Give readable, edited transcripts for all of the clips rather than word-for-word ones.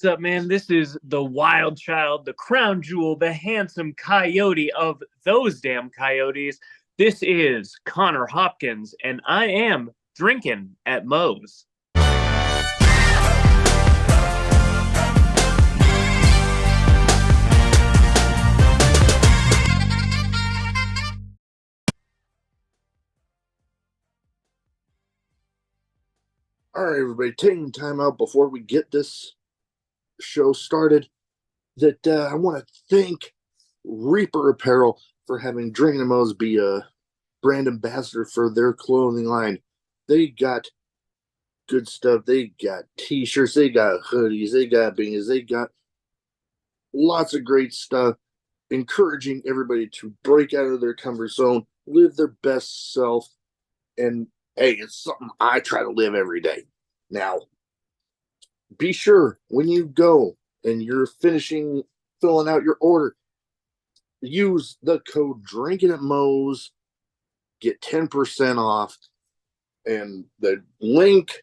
What's up, man? This is the wild child, the crown jewel, the handsome coyote of those damn coyotes. This is Connor Hopkins, and I am drinking at Moe's. All right, everybody, taking time out before we get this show started. I want to thank Reaper Apparel for having Drinkin' Mo's be a brand ambassador for their clothing line. They got good stuff. They got t-shirts, they got hoodies, they got beanies, they got lots of great stuff, encouraging everybody to break out of their comfort zone, live their best self, and hey, it's something I try to live every day. Now, be sure when you go and you're filling out your order, use the code Drinkin' at Moe's, get 10% off, and the link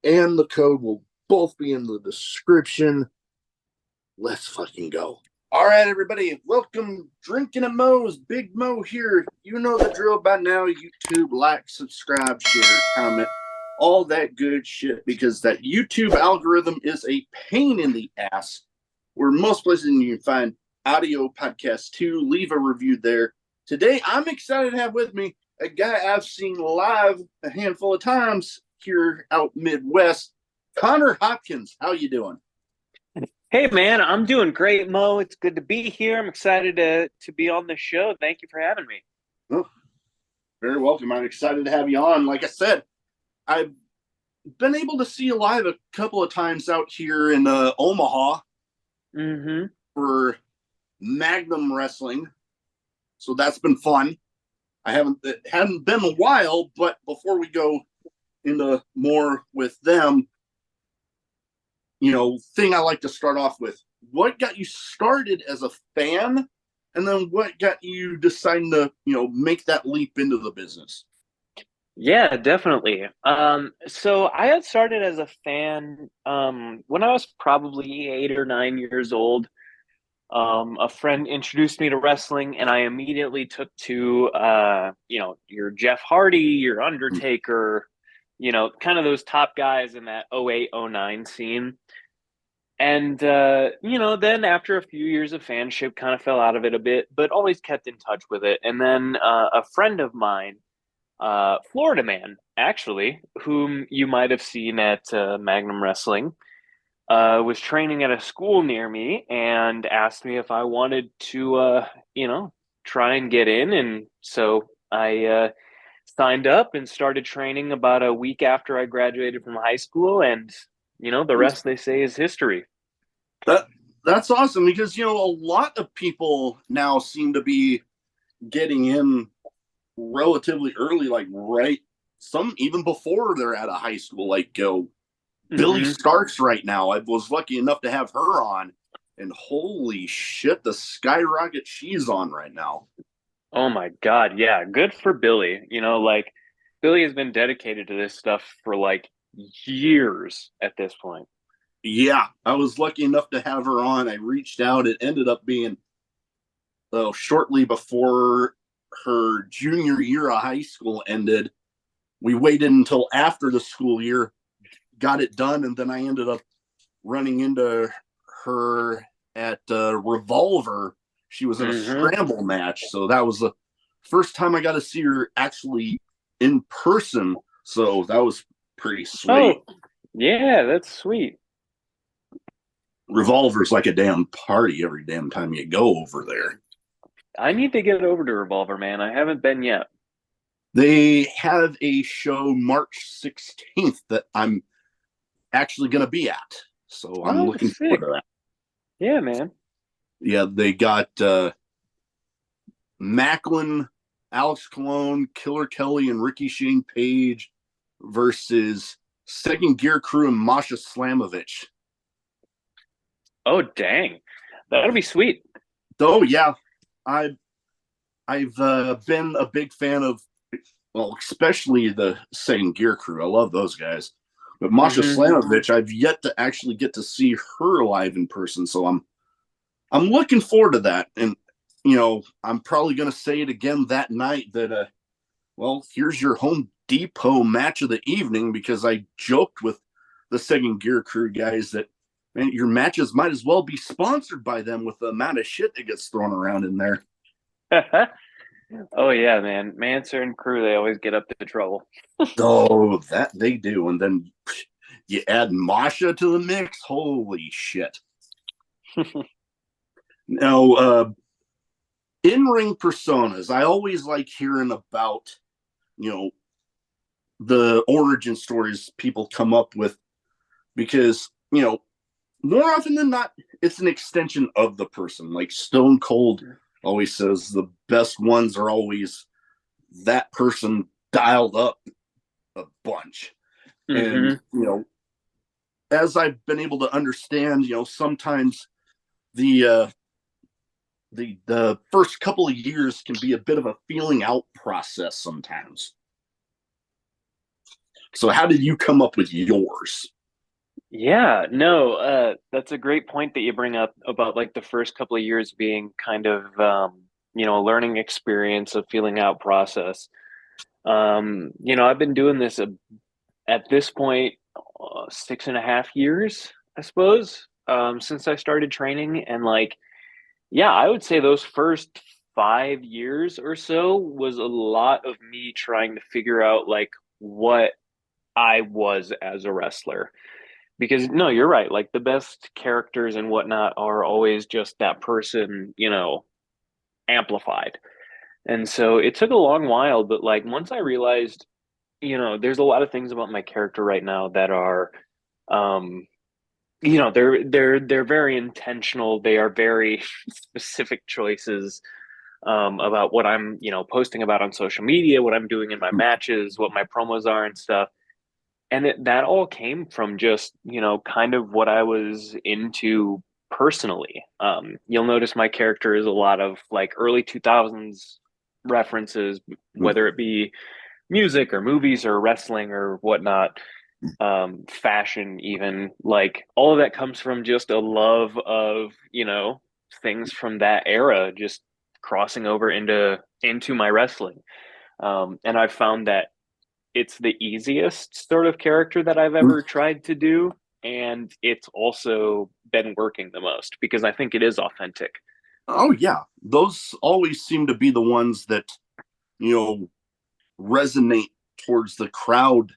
and the code will both be in the description. Let's fucking go. All right, everybody, welcome Drinkin' at Moe's. Big Mo here. You know the drill by now. YouTube, like, subscribe, share, comment, all that good shit, because that YouTube algorithm is a pain in the ass. Where most places you can find audio podcasts too. Leave a review there. Today, I'm excited to have with me a guy I've seen live a handful of times here out Midwest, Connor Hopkins. How you doing? Hey, man, I'm doing great, Mo. It's good to be here. I'm excited to be on the show. Thank you for having me. Oh, very welcome. I'm excited to have you on. Like I said, I've been able to see you live a couple of times out here in Omaha for Magnum Wrestling. So that's been fun. It hadn't been a while, but before we go into more with them, thing I like to start off with, what got you started as a fan, and then what got you deciding to, make that leap into the business? Yeah, definitely. So I had started as a fan when I was probably 8 or 9 years old. A friend introduced me to wrestling, and I immediately took to, your Jeff Hardy, your Undertaker, kind of those top guys in that 08, 09 scene. And, then after a few years of fanship, kind of fell out of it a bit, but always kept in touch with it. And then a friend of mine, Florida man, actually, whom you might have seen at Magnum Wrestling, was training at a school near me and asked me if I wanted to, try and get in. And so I signed up and started training about a week after I graduated from high school. And, the rest, they say, is history. That's awesome, because, a lot of people now seem to be getting in relatively early, like some even before they're out of high school, like Billy Starks right now. I was lucky enough to have her on, and holy shit, the skyrocket she's on right now. Oh my God. Yeah. Good for Billy. Billy has been dedicated to this stuff for years at this point. Yeah. I was lucky enough to have her on. I reached out. It ended up being shortly before her junior year of high school ended. We waited until after the school year, got it done, and then I ended up running into her at Revolver. She was in a scramble match, so that was the first time I got to see her actually in person, so that was pretty sweet. Oh, yeah, that's sweet. Revolver's like a damn party every damn time you go over there. I need to get over to Revolver, man. I haven't been yet. They have a show March 16th that I'm actually going to be at, so I'm looking forward to that. Yeah, man. Yeah, they got Macklin, Alex Colon, Killer Kelly, and Ricky Shane Page versus Second Gear Crew and Masha Slamovich. Oh, dang. That'll be sweet. Oh, yeah. I've been a big fan of, especially the Second Gear Crew. I love those guys. But Masha Hmm. Slamovich, I've yet to actually get to see her live in person, so I'm looking forward to that. And I'm probably going to say it again that night that well, here's your Home Depot match of the evening, because I joked with the Second Gear Crew guys that, man, your matches might as well be sponsored by them with the amount of shit that gets thrown around in there. Oh yeah, man. Manser and crew, they always get up to trouble. Oh, that they do. And then you add Masha to the mix. Holy shit. Now, in ring personas, I always like hearing about, you know, the origin stories people come up with, because, more often than not, it's an extension of the person. Like Stone Cold always says, the best ones are always that person dialed up a bunch. And, Hmm. as I've been able to understand, sometimes the the first couple of years can be a bit of a feeling out process sometimes. So how did you come up with yours? Yeah, no, that's a great point that you bring up about like the first couple of years being kind of a learning experience of feeling out process. I've been doing this at this point 6.5 years, I suppose, since I started training. And like, yeah, I would say those first 5 years or so was a lot of me trying to figure out like what I was as a wrestler. Because no, you're right. Like the best characters and whatnot are always just that person, amplified. And so it took a long while, but like once I realized, there's a lot of things about my character right now that are, um, they're very intentional. They are very specific choices about what I'm, posting about on social media, what I'm doing in my matches, what my promos are and stuff. And that all came from just, kind of what I was into personally. You'll notice my character is a lot of like early 2000s references, whether it be music or movies or wrestling or whatnot, fashion, even like all of that comes from just a love of, things from that era, just crossing over into my wrestling. And I've found that it's the easiest sort of character that I've ever tried to do. And it's also been working the most because I think it is authentic. Oh yeah, those always seem to be the ones that you know resonate towards the crowd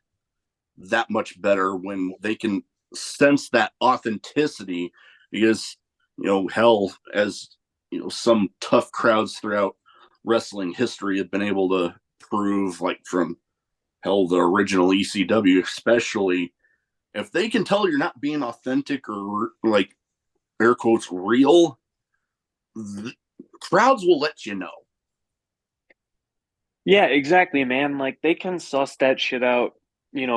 that much better, when they can sense that authenticity. Because hell, as some tough crowds throughout wrestling history have been able to prove, like from hell, the original ECW especially, if they can tell you're not being authentic or, like, air quotes, real, the crowds will let you know. Yeah, exactly, man. Like they can suss that shit out,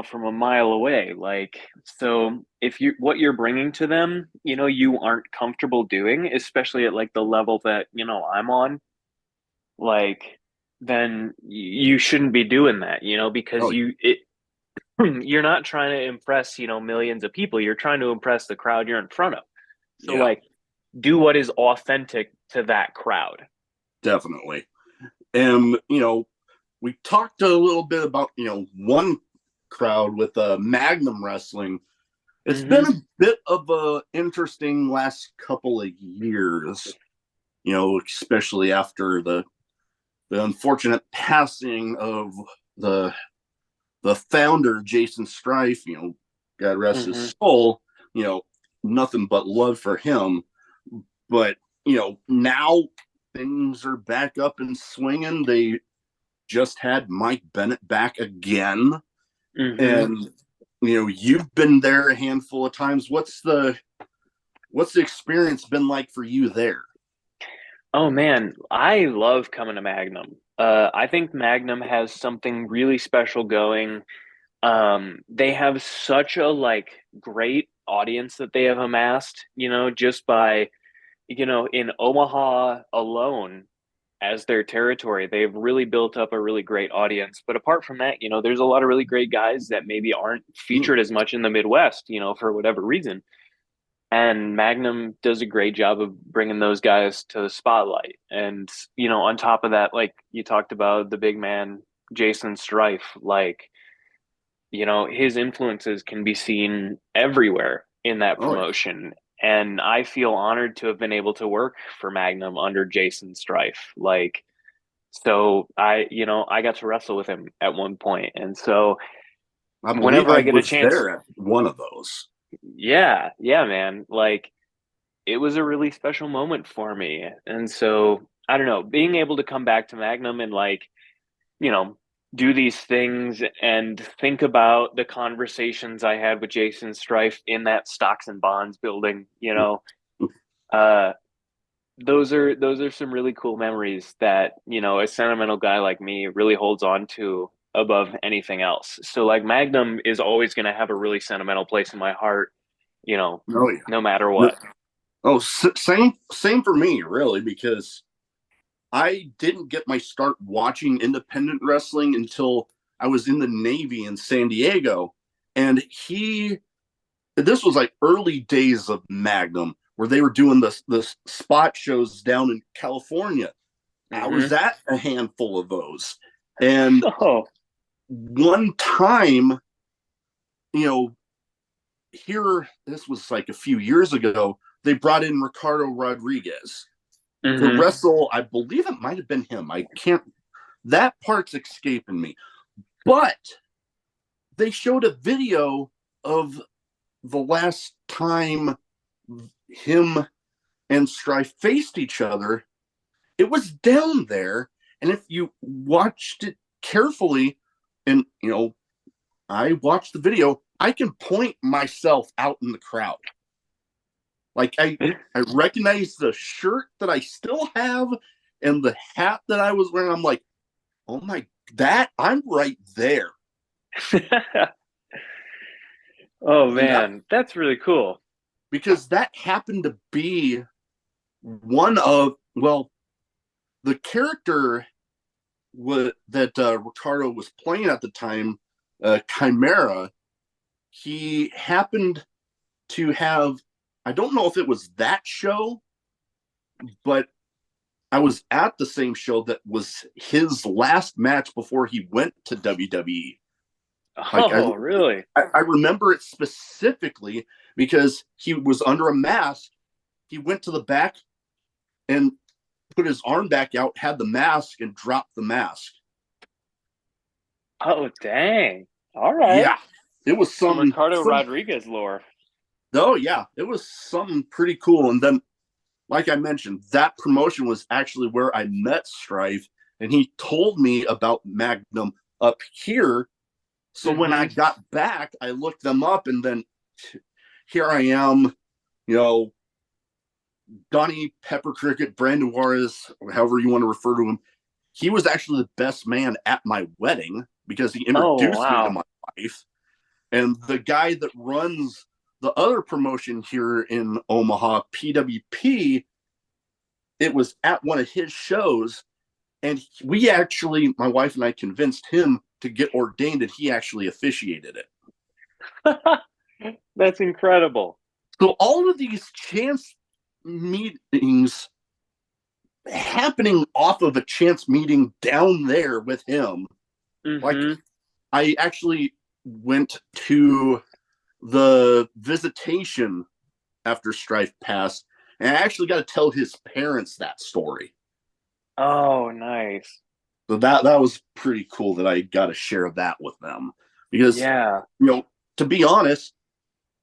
from a mile away. Like, so if you what you're bringing to them, you aren't comfortable doing, especially at like the level that, I'm on, like then you shouldn't be doing that, because Oh, you're not trying to impress, millions of people. You're trying to impress the crowd you're in front of. So yeah, like do what is authentic to that crowd. definitely. And we talked a little bit about one crowd with Magnum Wrestling. It's been Hmm. a bit of a interesting last couple of years, especially after the unfortunate passing of the the founder, Jason Strife. God rest his Hmm. soul. You know, nothing but love for him. But now things are back up and swinging. They just had Mike Bennett back again, Hmm. and you've been there a handful of times. What's the experience been like for you there? Oh man, I love coming to Magnum. I think Magnum has something really special going. They have such a like great audience that they have amassed, just by, in Omaha alone. as their territory. They've really built up a really great audience. But apart from that, there's a lot of really great guys that maybe aren't Mm. featured as much in the Midwest, for whatever reason. And Magnum does a great job of bringing those guys to the spotlight. And, on top of that, like you talked about the big man, Jason Strife, like, his influences can be seen everywhere in that Oh yeah. promotion. And I feel honored to have been able to work for Magnum under Jason Strife. Like, so I got to wrestle with him at one point. And so I believe whenever I I get a was chance, there at one of those. yeah, yeah, man, like it was a really special moment for me. And so I don't know, being able to come back to Magnum and like, you know, do these things and think about the conversations I had with Jason Strife in that stocks and bonds building, uh, those are some really cool memories that, a sentimental guy like me really holds on to above anything else. So like Magnum is always going to have a really sentimental place in my heart, Oh yeah. no matter The- what. oh, same for me, really, because I didn't get my start watching independent wrestling until I was in the Navy in San Diego, and this was like early days of Magnum where they were doing the spot shows down in California. I was Hmm. at a handful of those, and Oh. one time, you know, here this was like a few years ago. They brought in Ricardo Rodriguez to Hmm. wrestle. I believe it might have been him. I can't. That part's escaping me, but they showed a video of the last time him and Strife faced each other. It was down there, and if you watched it carefully, and I watched the video, I can point myself out in the crowd. Like I recognize the shirt that I still have and the hat that I was wearing. I'm like, oh my, that I'm right there. Oh And that man, that's really cool. because that happened to be one of, well, the character that Ricardo was playing at the time, Chimera. He happened to have, I don't know if it was that show, but I was at the same show that was his last match before he went to WWE. Like Oh, really? I remember it specifically because he was under a mask. He went to the back and put his arm back out, had the mask, and dropped the mask. Oh, dang. All right. Yeah, it was Some Ricardo some. Rodriguez lore. Oh yeah, it was something pretty cool. And then, like I mentioned, that promotion was actually where I met Strife, and he told me about Magnum up here. So when I Hmm. got back, I looked them up, and then here I am, you know, Donnie Pepper Cricket, Brandon Juarez, however you want to refer to him. He was actually the best man at my wedding because he Oh, introduced me to wow. my wife. And the guy that runs the other promotion here in Omaha, PWP, it was at one of his shows. And we actually, my wife and I convinced him to get ordained, and he actually officiated it. That's incredible. So all of these chance meetings happening off of a chance meeting down there with him. Like Hmm. I actually went to the visitation after Strife passed, and I actually got to tell his parents that story. Oh, nice. So that was pretty cool that I got to share that with them because Yeah. to be honest,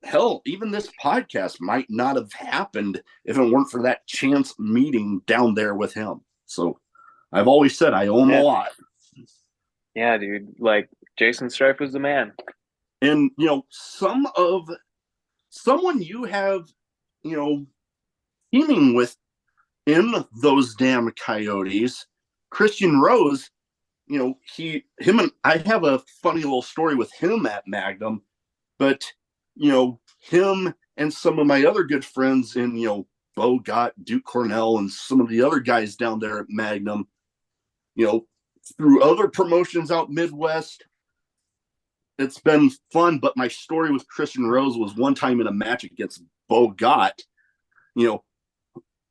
hell, even this podcast might not have happened if it weren't for that chance meeting down there with him. So I've always said I owe him a Yeah. lot. Yeah, dude. Like Jason Strife was the man. And someone you have, teaming with in those damn coyotes, Christian Rose, him and I have a funny little story with him at Magnum, but him and some of my other good friends in Bogat, Duke Cornell, and some of the other guys down there at Magnum, you know, through other promotions out Midwest. It's been fun, but my story with Christian Rose was one time in a match against Bogat. You know,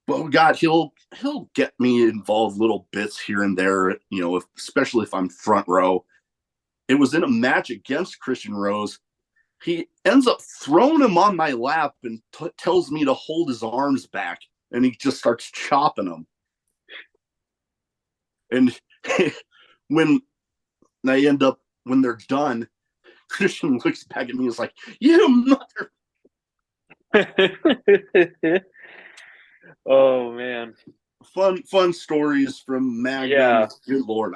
Bogat, he'll get me involved little bits here and there, you know, especially if I'm front row. It was in a match against Christian Rose. He ends up throwing him on my lap and tells me to hold his arms back, and he just starts chopping them. And when when they're done, Christian looks back at me and is like, "You mother." Oh man. Fun stories from Magnum. Yeah. Good Lord,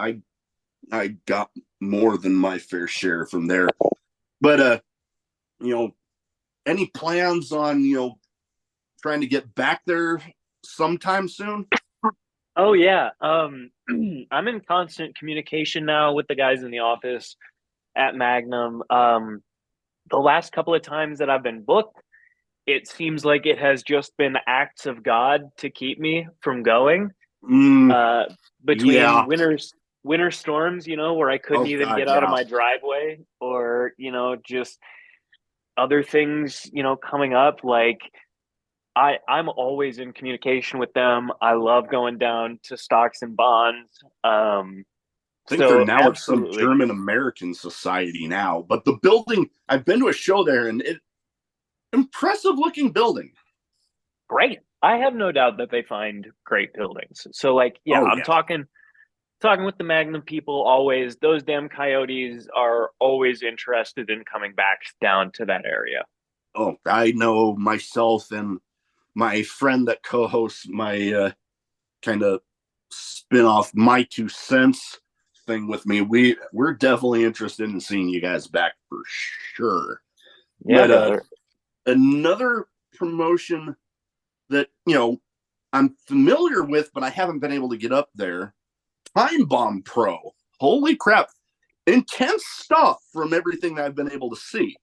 I got more than my fair share from there. But you know, any plans on, you know, trying to get back there sometime soon? Oh yeah. I'm in constant communication now with the guys in the office at Magnum. The last couple of times that I've been booked, it seems like it has just been acts of God to keep me from going. Mm, Uh, yeah. between winter storms, where I couldn't Oh even God, get out of yeah. my driveway, or just other things, coming up. Like I'm always in communication with them. I love going down to Stocks and Bonds. I think they're So now at some absolutely German American society now. But the building, I've been to a show there, and impressive looking building. great. I have no doubt that they find great buildings. So like, yeah, Oh I'm yeah. talking with the Magnum people always. Those damn coyotes are always interested in coming back down to that area. Oh, I know myself and my friend that co-hosts my kind of spin off My Two Cents thing with me. We're definitely interested in seeing you guys back for sure. Yeah, But brother. another promotion that, you know, I'm familiar with, but I haven't been able to get up there. Timebomb Pro. Holy crap. Intense stuff from everything that I've been able to see.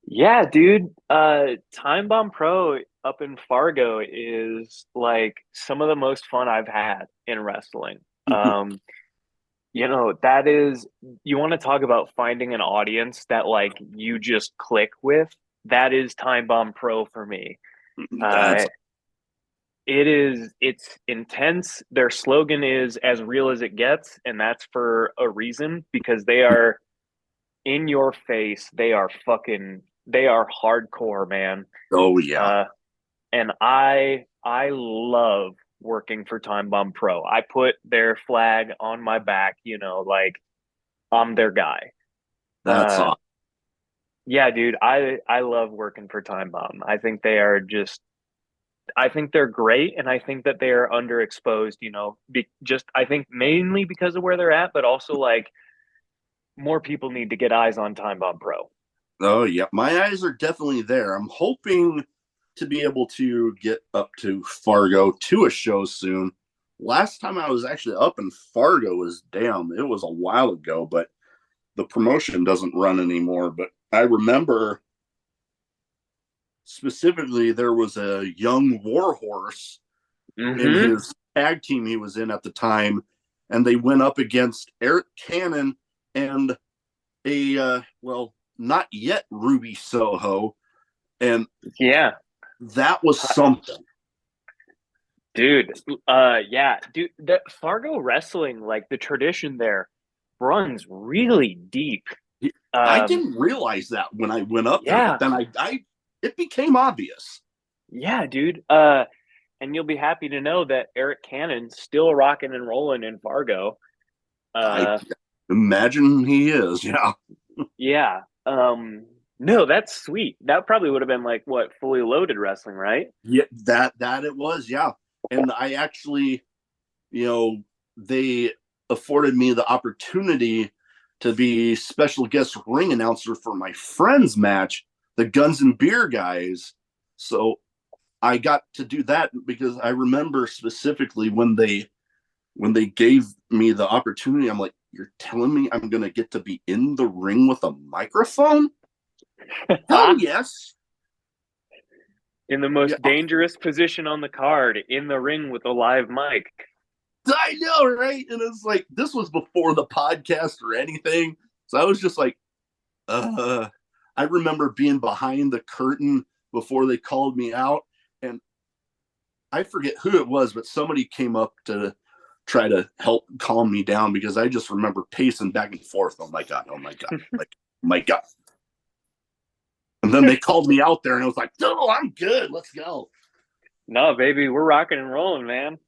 Yeah, dude. Time Bomb Pro up in Fargo is like some of the most fun I've had in wrestling. That is, you want to talk about finding an audience that like you just click with. That is Time Bomb Pro for me. Uh, That's it's intense. Their slogan is as real as it gets, and that's for a reason because they are in your face. They are hardcore, man. oh yeah. Uh, and I love working for Time Bomb Pro. I put their flag on my back, like I'm their guy. That's Uh, awesome. yeah, dude, I love working for Time Bomb. I think they're great, and I think that they are underexposed. I think mainly because of where they're at, but also like more people need to get eyes on Time Bomb Pro. Oh yeah. My eyes are definitely there. I'm hoping to be able to get up to Fargo to a show soon. Last time I was actually up in Fargo was damn, it was a while ago, but the promotion doesn't run anymore. But I remember specifically there was a young warhorse in Mm-hmm. his tag team he was in at the time, and they went up against Eric Cannon and not yet Ruby Soho, and Yeah. that was something. Dude, yeah, dude, that Fargo wrestling, like the tradition there, runs really deep. I Um, didn't realize that when I went up there, but yeah, then I it became obvious. yeah, dude. And you'll be happy to know that Eric Cannon's still rocking and rolling in Fargo. I Uh, imagine he is. Yeah, yeah. No, that's sweet. That probably would have been like what, fully loaded wrestling, right? yeah, that it was. Yeah, and I actually, you know, they afforded me the opportunity to be special guest ring announcer for my friend's match, the Guns and Beer guys. So I got to do that because I remember specifically when they gave me the opportunity, I'm like, you're telling me I'm gonna get to be in the ring with a microphone? Hell yes. in the Yeah, most dangerous position on the card, in the ring with a live mic. I know, right? And it's like this was before the podcast or anything, so I was just like, uh. I remember being behind the curtain before they called me out, and I forget who it was, but somebody came up to try to help calm me down because I just remember pacing back and forth. Oh my god! Oh my god! Like, oh my god! And then they called me out there, and I was like, "No, I'm good. Let's go." No, baby, we're rocking and rolling, man.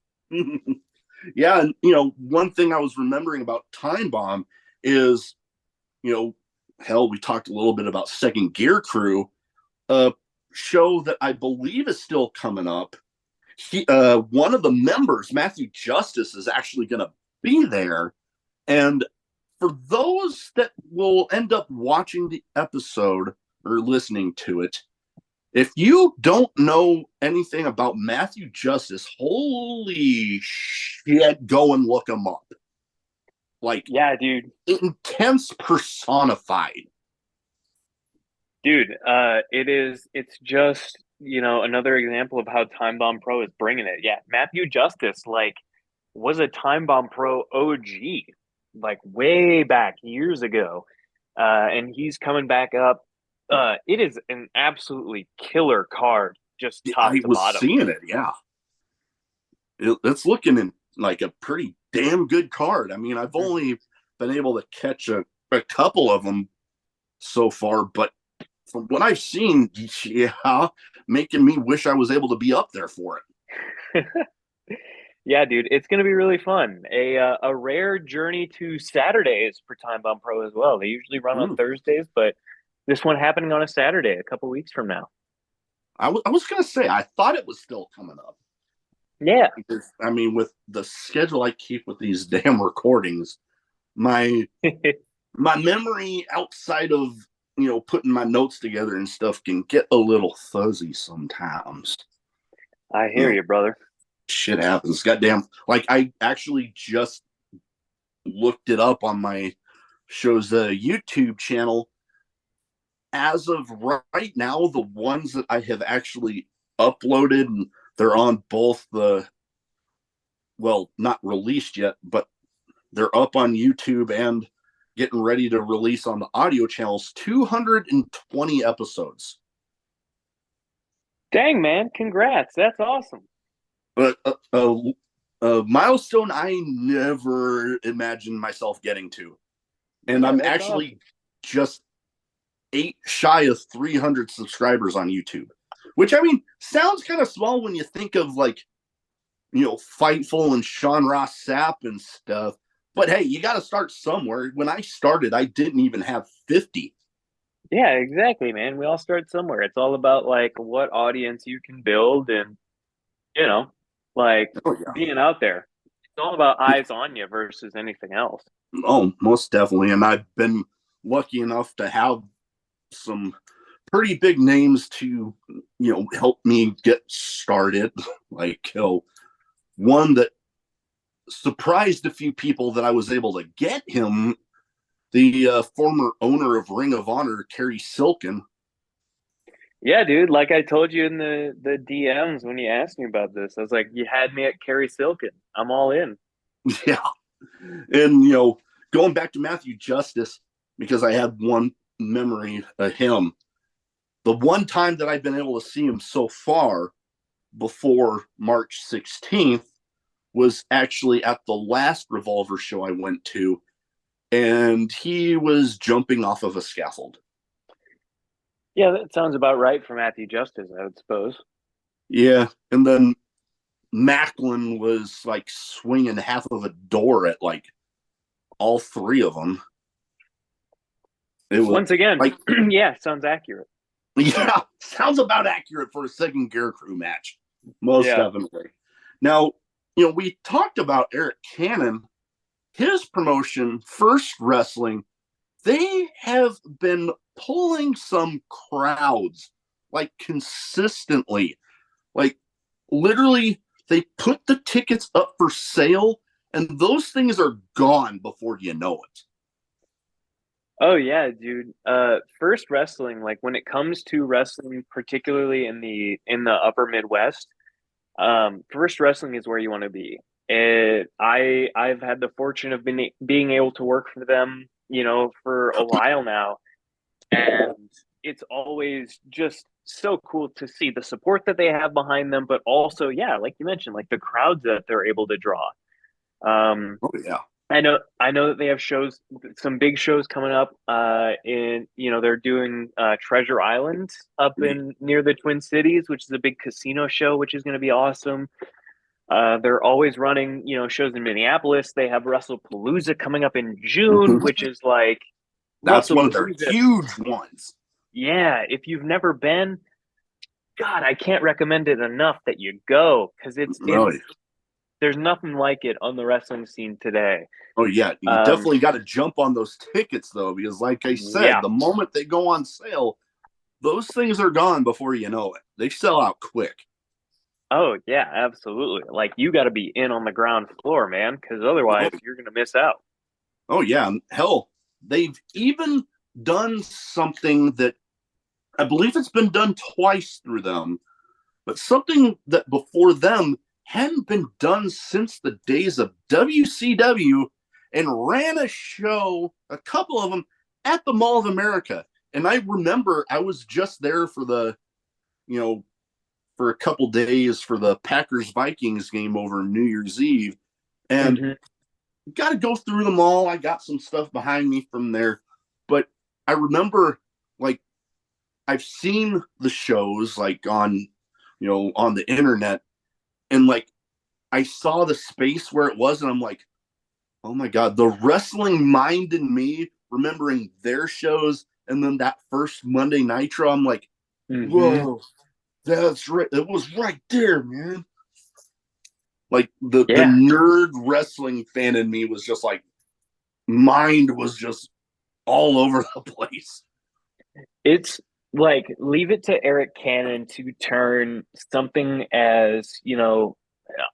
Yeah, and one thing I was remembering about Time Bomb is, hell, we talked a little bit about Second Gear Crew, a show that I believe is still coming up. One of the members, Matthew Justice, is actually going to be there. And for those that will end up watching the episode or listening to it, if you don't know anything about Matthew Justice, holy shit, go and look him up. Like, Yeah, dude. intense personified. Dude, it's just, another example of how Time Bomb Pro is bringing it. Yeah, Matthew Justice, like, was a Time Bomb Pro OG, like, way back years ago. And he's coming back up. It is an absolutely killer card, just top I to was bottom. seeing it, yeah. It's looking in like a pretty damn good card. I mean, I've only been able to catch a couple of them so far, but from what I've seen, yeah, making me wish I was able to be up there for it. Yeah, dude, it's gonna be really fun. A rare journey to Saturdays for Time Bomb Pro as well. They usually run on Mm. Thursdays, but this one happening on a Saturday a couple weeks from now. I was going to say, I thought it was still coming up. Yeah. Because, I mean, with the schedule I keep with these damn recordings, my my memory outside of putting my notes together and stuff can get a little fuzzy sometimes. I You hear know, you, brother. shit happens. Goddamn! Like I actually just looked it up on my show's YouTube channel. As of right now, the ones that I have actually uploaded, and they're on both not released yet, but they're up on YouTube and getting ready to release on the audio channels. 220 episodes. Dang, man, congrats. That's awesome. But a milestone I never imagined myself getting to. And Yeah, I'm that's actually awesome. just shy of 300 subscribers on YouTube, which I mean sounds kind of small when you think of like Fightful and Sean Ross Sapp and stuff. But hey, you got to start somewhere. When I started, I didn't even have 50. Yeah, exactly, man. We all start somewhere. It's all about like what audience you can build and, you know, like Oh yeah. being out there. It's all about eyes on you versus anything else. Oh, most definitely. And I've been lucky enough to have some pretty big names to, help me get started. Like, one that surprised a few people that I was able to get him, the former owner of Ring of Honor, Kerry Silken. Yeah, dude. Like I told you in the DMs when you asked me about this, I was like, you had me at Kerry Silken. I'm all in. Yeah. And, going back to Matthew Justice, because I had one memory of him, the one time that I've been able to see him so far before March 16th was actually at the last Revolver show I went to, and he was jumping off of a scaffold. Yeah, that sounds about right for Matthew Justice, I would suppose. Yeah, and then Macklin was like swinging half of a door at like all three of them. It was Once again, like, yeah, sounds accurate. yeah, sounds about accurate for a Second Gear Crew match. Most Yeah. definitely. Now, we talked about Eric Cannon, his promotion, First Wrestling. They have been pulling some crowds like consistently. Like, literally, they put the tickets up for sale, and those things are gone before you know it. Oh yeah, dude. First wrestling, like when it comes to wrestling, particularly in the upper Midwest, first wrestling is where you want to be. I've had the fortune of being able to work for them, for a while now, and it's always just so cool to see the support that they have behind them, but also, yeah, like you mentioned, like the crowds that they're able to draw. Um, Oh yeah. I know that they have shows, some big shows coming up. They're doing Treasure Island up in near the Twin Cities, which is a big casino show, which is going to be awesome. They're always running, shows in Minneapolis. They have WrestlePalooza coming up in June, which is like That's one of their WrestlePalooza. huge ones. Yeah, if you've never been, God, I can't recommend it enough that you go because it's Really? there's nothing like it on the wrestling scene today. Oh yeah, you Um, definitely got to jump on those tickets though, because like I said, yeah. the moment they go on sale, those things are gone before you know it. They sell out quick. Oh yeah, absolutely. Like you got to be in on the ground floor, man, because Oh, otherwise you're gonna miss out. oh yeah, hell, they've even done something that I believe it's been done twice through them, but something that before them hadn't been done since the days of WCW, and ran a show, a couple of them, at the Mall of America. And I remember I was just there for you know, for a couple days for the Packers Vikings game over New Year's Eve, and Hmm. got to go through them all. I got some stuff behind me from there, but I remember like I've seen the shows like on the internet, and like I saw the space where it was, and I'm like, oh my god, the wrestling mind in me remembering their shows, and then that first Monday Nitro, I'm like, Hmm. whoa, that's right, it was right there, man. Like the Yeah, nerd wrestling fan in me was just like, mind was just all over the place. it's like leave it to Eric Cannon to turn something as,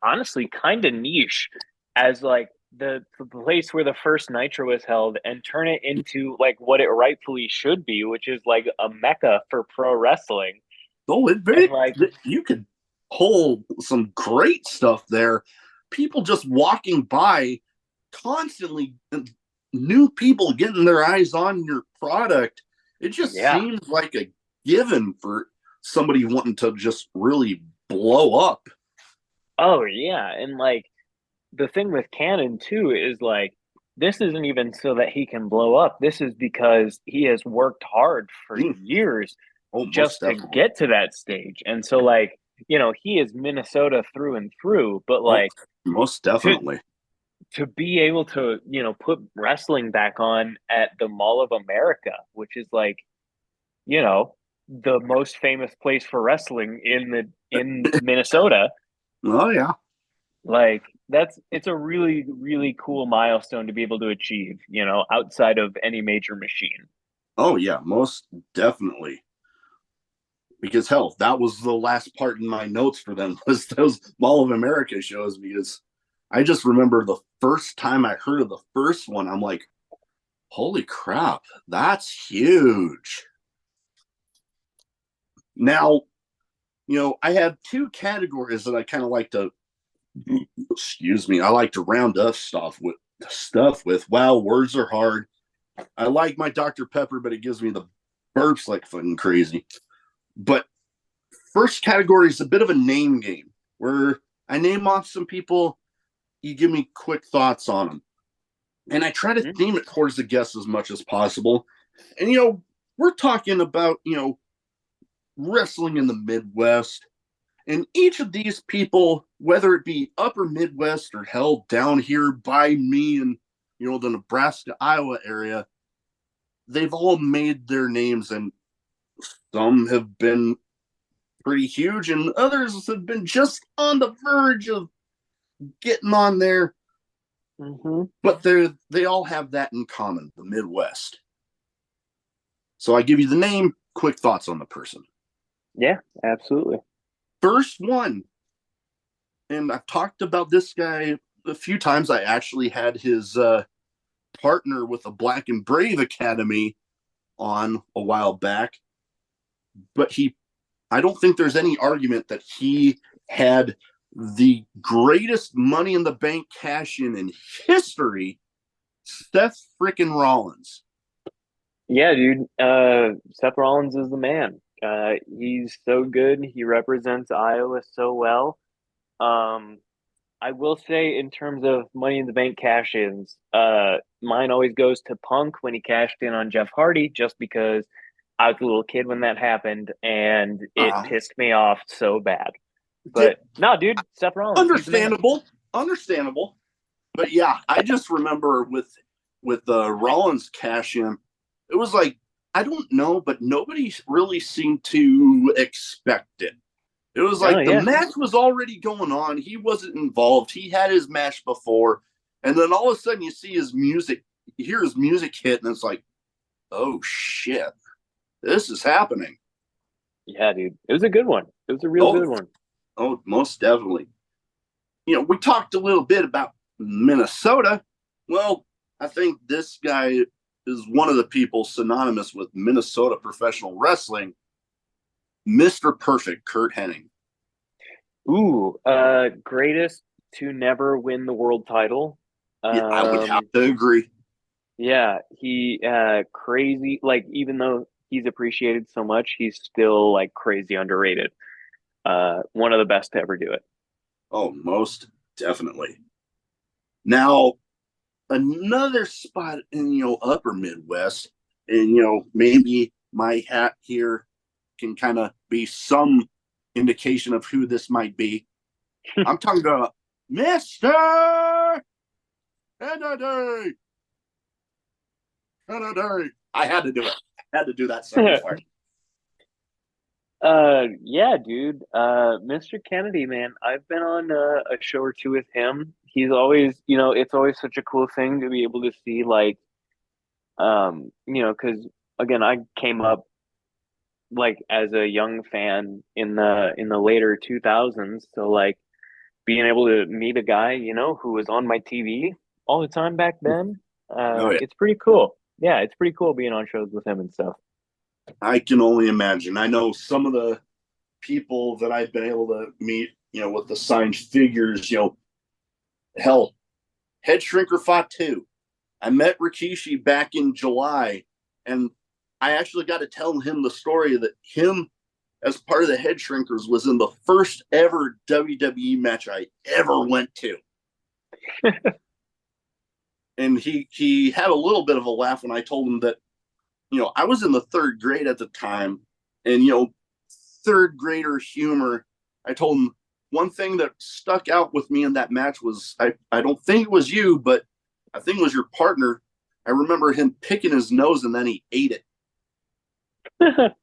honestly kind of niche as like the place where the first Nitro was held and turn it into like what it rightfully should be, which is like a mecca for pro wrestling. Oh, it And very like, you could pull some great stuff there. People just walking by constantly, new people getting their eyes on your product. It just yeah. seems like a given for somebody wanting to just really blow up. Oh yeah. And like the thing with Cannon too is like this isn't even so that he can blow up. This is because he has worked hard for Mm. years Oh, most just to definitely. get to that stage. And so like, he is Minnesota through and through, but Oh, like most to definitely. to be able to, put wrestling back on at the Mall of America, which is like, you know, the most famous place for wrestling in Minnesota. Oh yeah. Like it's a really, really cool milestone to be able to achieve, outside of any major machine. Oh yeah, most definitely. Because hell, that was the last part in my notes for them was those Mall of America shows, because I just remember the first time I heard of the first one, I'm like, holy crap, that's huge. Now, I have two categories that I kind of like to, excuse me, I like to round up stuff with. Wow, words are hard. I like my Dr. Pepper, but it gives me the burps like fucking crazy. But first category is a bit of a name game where I name off some people, you give me quick thoughts on them. And I try to Mhm. theme it towards the guest as much as possible. And, we're talking about, wrestling in the Midwest. And each of these people, whether it be upper Midwest or held down here by me in, the Nebraska, Iowa area, they've all made their names, and some have been pretty huge, and others have been just on the verge of getting on there. Mhm. But they all have that in common, the Midwest. So I give you the name, quick thoughts on the person. Yeah, absolutely. First one, and I've talked about this guy a few times. I actually had his partner with the Black and Brave Academy on a while back, but I don't think there's any argument that he had the greatest Money in the Bank cash in history, Seth freaking Rollins. Yeah, dude. Seth Rollins is the man. He's so good. He represents Iowa so well. Um, I will say, in terms of Money in the Bank cash-ins, mine always goes to Punk when he cashed in on Jeff Hardy, just because I was a little kid when that happened, and it pissed me off so bad. But no, dude, Seth Rollins, he's the man. Understandable. But yeah, I just remember with the Rollins cash in, it was like, I don't know, but nobody really seemed to expect it. It was like the match was already going on. He wasn't involved. He had his match before. And then all of a sudden you see his music, you hear his music hit, and it's like, oh shit, this is happening. Yeah, dude. It was a good one. It was a real good one. Oh, most definitely. We talked a little bit about Minnesota. Well, I think this guy is one of the people synonymous with Minnesota professional wrestling, Mr. Perfect, Kurt Hennig. Ooh, greatest to never win the world title. Yeah, I would have to agree. Yeah, he crazy. Like, even though he's appreciated so much, he's still like crazy underrated. One of the best to ever do it. Oh, most definitely. Now, another spot in upper Midwest, and maybe my hat here can kind of be some indication of who this might be. I'm talking about Mr. Kennedy. I had to do it. I had to do that second part. Yeah, dude. Mr. Kennedy, man, I've been on a show or two with him. He's always, it's always such a cool thing to be able to see, like, because again, I came up like as a young fan in the later 2000s, so like being able to meet a guy, who was on my TV all the time back then, Oh, yeah. it's pretty cool. Yeah, it's pretty cool being on shows with him and stuff. I can only imagine. I know some of the people that I've been able to meet, with the signed figures, hell, Head Shrinker fought too. I met Rikishi back in July, and I actually got to tell him the story that him, as part of the Head Shrinkers, was in the first ever WWE match I ever went to. And he had a little bit of a laugh when I told him that, I was in the third grade at the time, and, third grader humor. I told him one thing that stuck out with me in that match was, I don't think it was you, but I think it was your partner. I remember him picking his nose and then he ate it.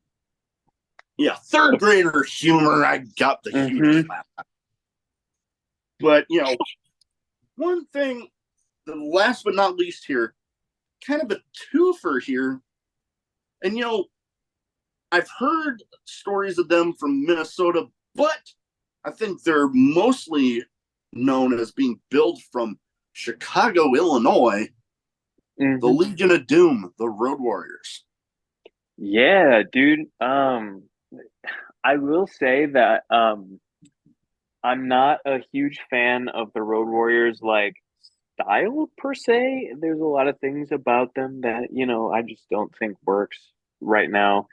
Yeah, third grader humor. I got the hugest laugh. But, one thing, the last but not least here, kind of a twofer here. And, I've heard stories of them from Minnesota, but I think they're mostly known as being built from Chicago, Illinois, the Legion of Doom, the Road Warriors. Yeah, dude. I will say that I'm not a huge fan of the Road Warriors like style per se. There's a lot of things about them that, I just don't think works right now.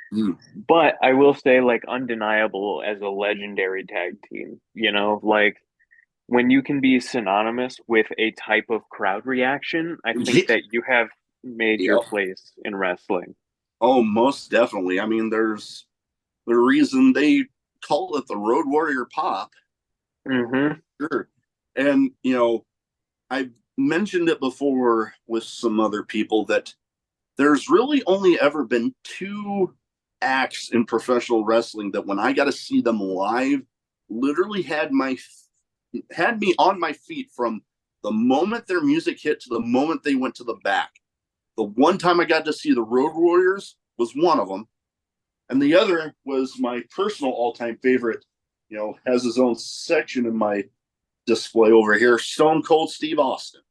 But I will say, like, undeniable as a legendary tag team, like when you can be synonymous with a type of crowd reaction, I think that you have made your place in wrestling. Oh, most definitely. I mean, there's the reason they call it the Road Warrior Pop. Sure. And, I've mentioned it before with some other people that there's really only ever been two acts in professional wrestling that when I got to see them live, literally had me on my feet from the moment their music hit to the moment they went to the back. The one time I got to see the Road Warriors was one of them. And the other was my personal all-time favorite, has his own section in my display over here, Stone Cold Steve Austin.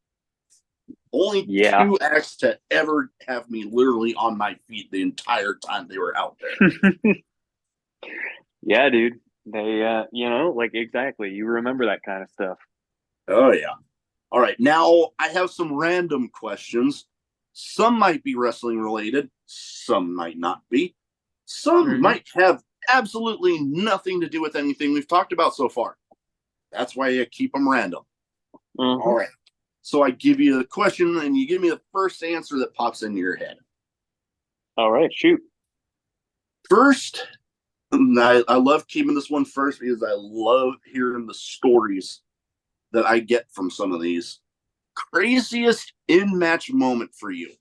Only Yeah. two acts to ever have me literally on my feet the entire time they were out there. Yeah, dude. They like exactly. You remember that kind of stuff. Oh yeah. All right. Now I have some random questions. Some might be wrestling related, some might not be. Some Hmm. might have absolutely nothing to do with anything we've talked about so far. That's why I keep them random. All Hmm. right. So I give you a question and you give me the first answer that pops into your head. All right, shoot. First, I love keeping this one first because I love hearing the stories that I get from some of these. Craziest in match moment for you?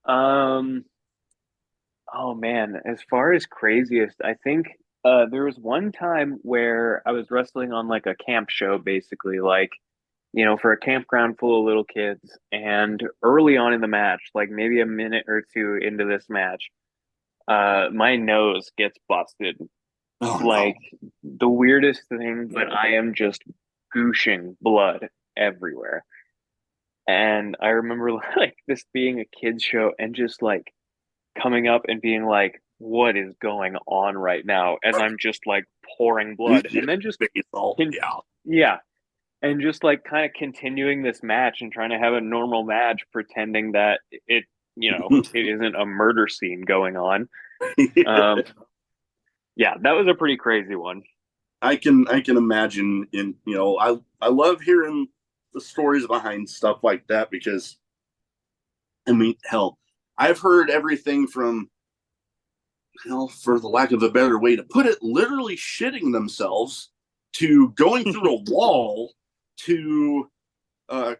um, oh man, as far as craziest, I think there was one time where I was wrestling on like a camp show, basically, like, for a campground full of little kids. And early on in the match, like maybe a minute or two into this match, my nose gets busted. Oh Like no. the weirdest thing, but I am just gooshing blood everywhere. And I remember like this being a kids show and just like coming up and being like, what is going on right now? As I'm just like pouring blood. And then just can Yeah. yeah. And just like kind of continuing this match and trying to have a normal match, pretending that it isn't a murder scene going on. Um, yeah, that was a pretty crazy one. I can imagine I love hearing the stories behind stuff like that because I mean hell I've heard everything from for the lack of a better way to put it, literally shitting themselves to going through a wall to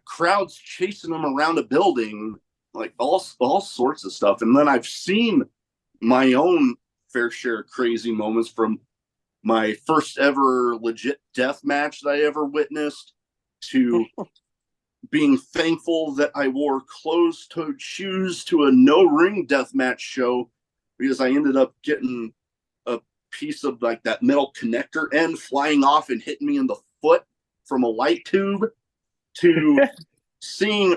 crowds chasing them around a building, like all sorts of stuff. And then I've seen my own fair share of crazy moments from my first ever legit death match that I ever witnessed to being thankful that I wore closed-toed shoes to a no-ring death match show because I ended up getting a piece of like that metal connector end flying off and hitting me in the foot from a light tube to seeing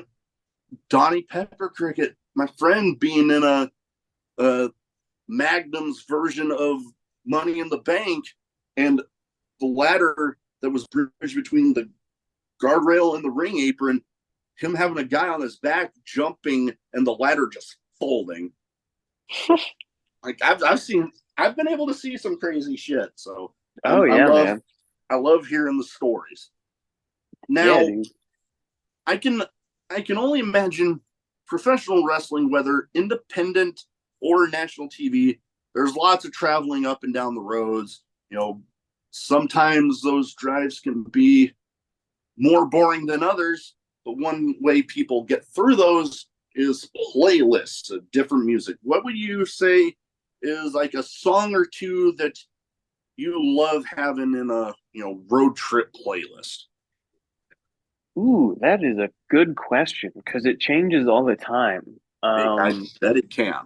Donnie Pepper Cricket, my friend, being in a Magnum's version of Money in the Bank, and the ladder that was bridged between the guardrail and the ring apron, him having a guy on his back jumping and the ladder just folding. Like I've been able to see some crazy shit. So Oh I yeah, love man. I love hearing the stories. Yeah, Now dude. I can I can only imagine professional wrestling, whether independent or national TV. There's lots of traveling up and down the roads. Sometimes those drives can be more boring than others. But one way people get through those is playlists of different music. What would you say is like a song or two that you love having in a road trip playlist? Ooh, that is a good question because it changes all the time. I bet it can.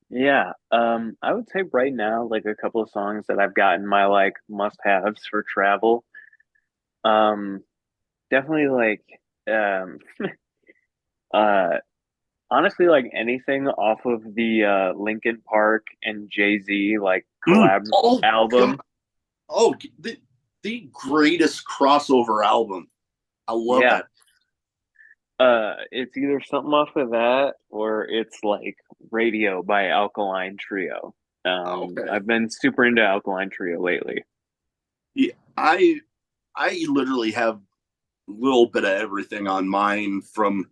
Yeah. I would say right now, like a couple of songs that I've gotten my like must-haves for travel. Um, Definitely like um uh honestly like anything off of the Linkin Park and Jay-Z like collab Oh God! album. Oh, the greatest crossover album. I love Yeah. that. It's either something off of that or it's like Radio by Alkaline Trio. Okay. I've been super into Alkaline Trio lately. Yeah, I literally have a little bit of everything on mine. From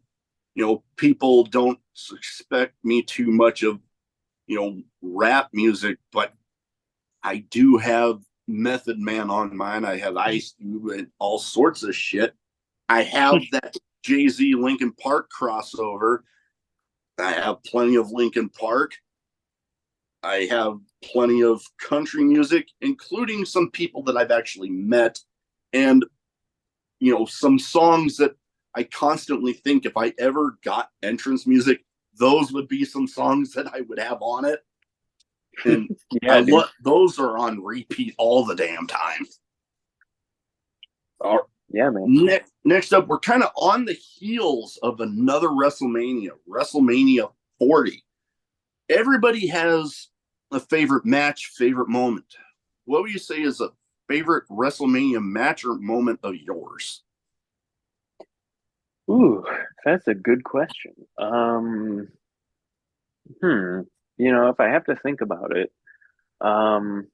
people don't expect me too much of rap music, but I do have Method Man on mine. I have Ice Cube and all sorts of shit. I have that Jay-Z Linkin Park crossover. I have plenty of Linkin Park. I have plenty of country music, including some people that I've actually met, and some songs that I constantly think if I ever got entrance music, those would be some songs that I would have on it. And I Yeah, dude. love those are on repeat all the damn time. Yeah, man. Next up, we're kind of on the heels of another WrestleMania 40. Everybody has a favorite match, favorite moment. What would you say is a favorite WrestleMania match or moment of yours? Ooh, that's a good question. Hmm. If I have to think about it, um,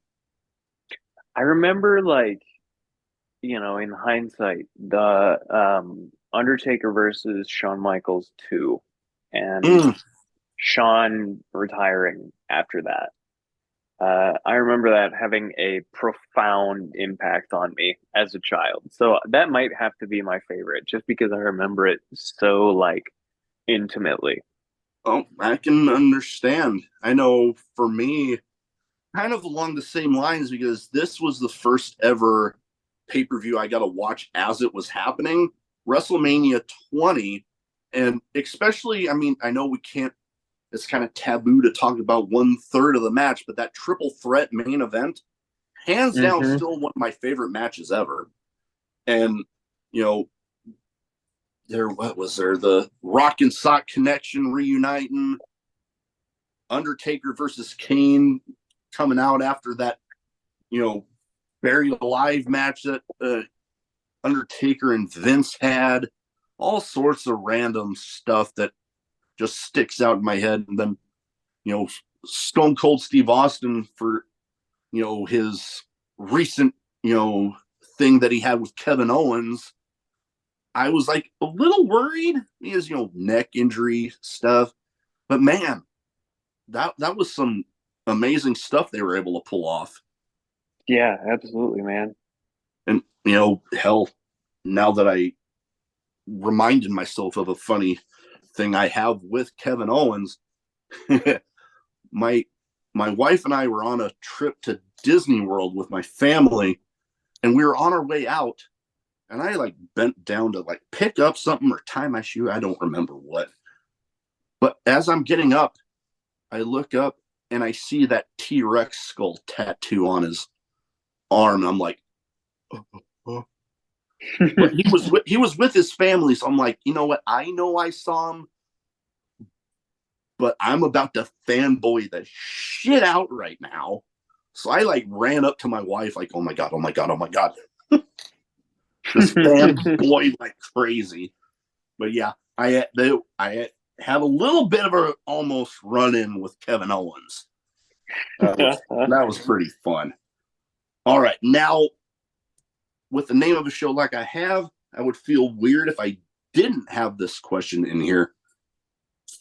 I remember like, in hindsight, the Undertaker versus Shawn Michaels 2 and Mm. Shawn retiring after that. I remember that having a profound impact on me as a child. So that might have to be my favorite just because I remember it so like intimately. Oh, I can understand. I know for me, kind of along the same lines because this was the first ever pay per view I got to watch as it was happening. WrestleMania 20. And especially, I mean, I know we can't, it's kind of taboo to talk about 1/3 of the match, but that triple threat main event, hands down, Hmm. still one of my favorite matches ever. And, you know, what was there? The Rock and Sock Connection reuniting, Undertaker versus Kane coming out after that, you know, buried alive match that Undertaker and Vince had, all sorts of random stuff that just sticks out in my head. And then, you know, Stone Cold Steve Austin for, his recent, thing that he had with Kevin Owens. I was like a little worried because, neck injury stuff. But man, that was some amazing stuff they were able to pull off. Yeah, absolutely, man. And, hell, now that I reminded myself of a funny thing I have with Kevin Owens. my my wife and I were on a trip to Disney World with my family, and we were on our way out, and I like bent down to like pick up something or tie my shoe. I don't remember what. But as I'm getting up, I look up and I see that T-Rex skull tattoo on his arm. I'm like, oh, oh, oh. But he was with his family, so I'm like, you know what? I know I saw him, but I'm about to fanboy the shit out right now. So I like ran up to my wife, like, oh my God, oh my God, oh my God. Just fanboy like crazy. But yeah, I had a little bit of a almost run in with Kevin Owens. That was pretty fun. All right. Now, with the name of a show like I have, I would feel weird if I didn't have this question in here.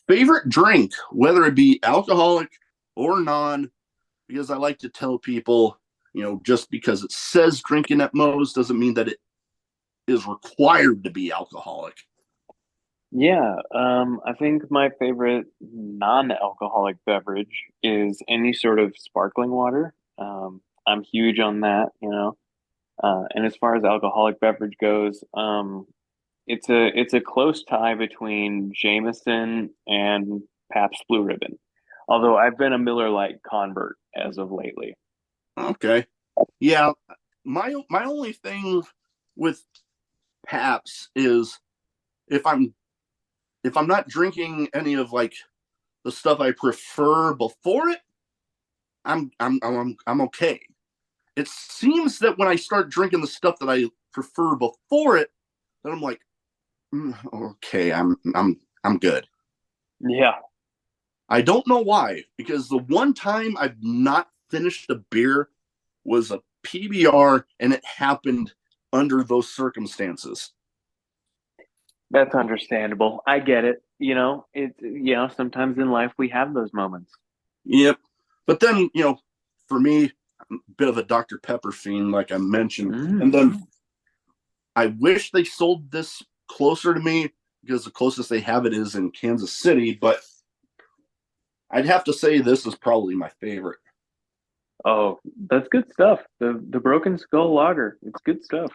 Favorite drink, whether it be alcoholic or non, because I like to tell people, just because it says drinking at Moe's doesn't mean that it is required to be alcoholic. Yeah, I think my favorite non-alcoholic beverage is any sort of sparkling water. I'm huge on that. And as far as alcoholic beverage goes, it's a close tie between Jameson and Pabst Blue Ribbon. Although I've been a Miller Lite convert as of lately. Okay. Yeah. My only thing with Paps is if I'm if I'm not drinking any of like the stuff I prefer before it, I'm okay. It seems that when I start drinking the stuff that I prefer before it, then I'm like, okay, I'm good. Yeah, I don't know why, because the one time I've not finished a beer was a PBR, and it happened under those circumstances. that's understandable. I get it. Sometimes in life we have those moments. Yep. But then, for me, I'm a bit of a Dr. Pepper fiend, like I mentioned. And Mm. then I wish they sold this closer to me because the closest they have it is in Kansas City. But I'd have to say this is probably my favorite. Oh, that's good stuff. The Broken Skull Lager. It's good stuff.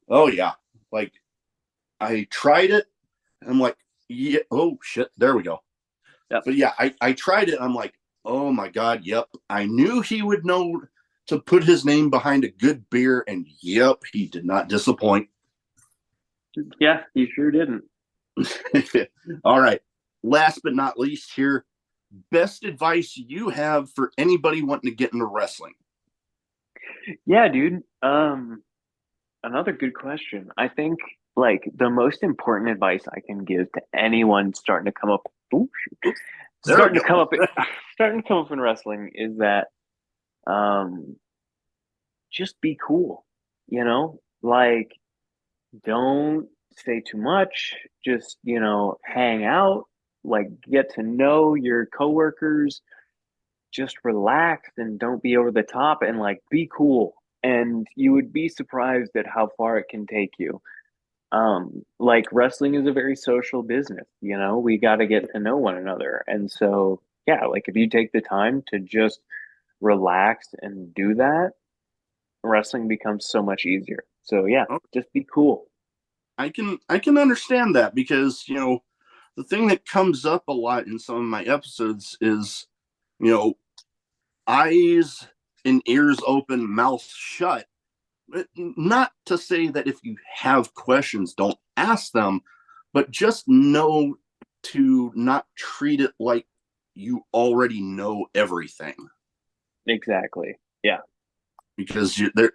Oh, yeah. Like, I tried it. And I'm like, yeah, oh, shit. There we go. Yep. But yeah, I tried it. I'm like, oh my God, yep. I knew he would know to put his name behind a good beer, and yep, he did not disappoint. Yeah, you sure didn't. All right. Last but not least here, best advice you have for anybody wanting to get into wrestling? Yeah, dude. Another good question. I think like the most important advice I can give to anyone starting to come up, ooh, shoot, There we starting to go. come up, starting to come up in wrestling is that um, just be cool. Like don't say too much. Just hang out. Like get to know your coworkers. Just relax and don't be over the top and like be cool. And you would be surprised at how far it can take you. Like wrestling is a very social business, we got to get to know one another. And so, yeah, like if you take the time to just relax and do that, wrestling becomes so much easier. So, yeah, just be cool. I can understand that because the thing that comes up a lot in some of my episodes is you know eyes and ears open, mouth shut. But not to say that if you have questions, don't ask them, but just know to not treat it like you already know everything Exactly. Yeah. because there.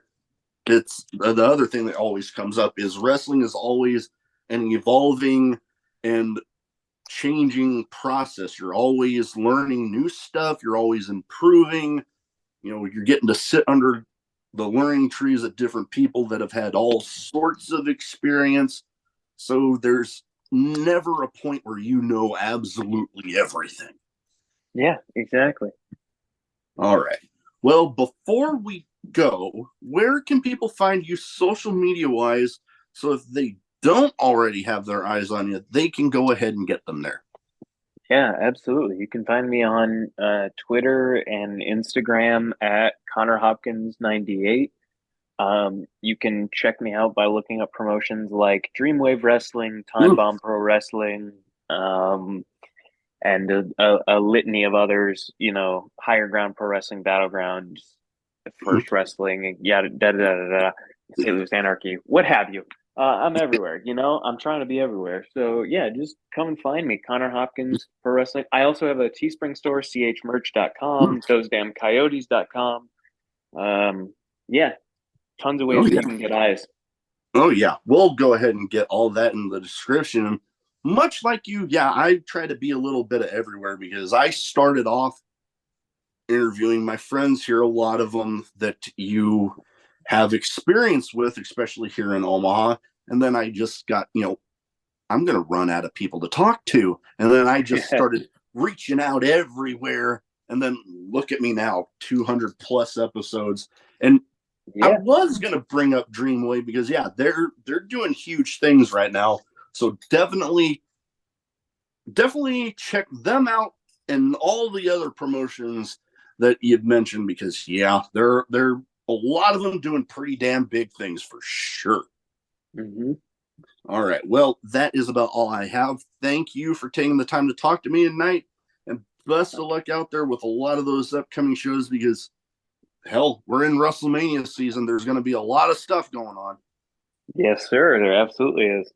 It's the other thing that always comes up is wrestling is always an evolving and changing process. You're always learning new stuff. You're always improving. You're getting to sit under the learning trees of different people that have had all sorts of experience. So there's never a point where you know absolutely everything. Yeah, exactly. All right. Well, before we go, where can people find you social media wise so if they don't already have their eyes on you, they can go ahead and get them there? Yeah, absolutely. You can find me on Twitter and Instagram at Connor Hopkins 98. You can check me out by looking up promotions like Dreamwave Wrestling, Mm, Timebomb Pro Wrestling, and a litany of others. Higher Ground Pro Wrestling, Battleground, mm. First Wrestling, yada da da da da. St. Louis Anarchy, what have you. I'm everywhere. I'm trying to be everywhere. So yeah, just come and find me, Connor Hopkins Pro Wrestling. I also have a Teespring store, chmerch.com, those damn coyotes.com. Yeah, tons of Oh ways yeah. people can get eyes. Oh yeah. We'll go ahead and get all that in the description. Much like you, yeah, I try to be a little bit of everywhere because I started off interviewing my friends here, a lot of them that you have experience with, especially here in Omaha. And then I just got, I'm going to run out of people to talk to. And then I just started reaching out everywhere. And then look at me now, 200 plus episodes. And I Yeah, was going to bring up Dreamwave because yeah, they're doing huge things right now. So definitely check them out and all the other promotions that you'd mentioned because yeah, they're a lot of them doing pretty damn big things for sure. hmm All right. Well, that is about all I have. Thank you for taking the time to talk to me tonight. And best of luck out there with a lot of those upcoming shows because, hell, we're in WrestleMania season. There's going to be a lot of stuff going on. Yes, sir. There absolutely is.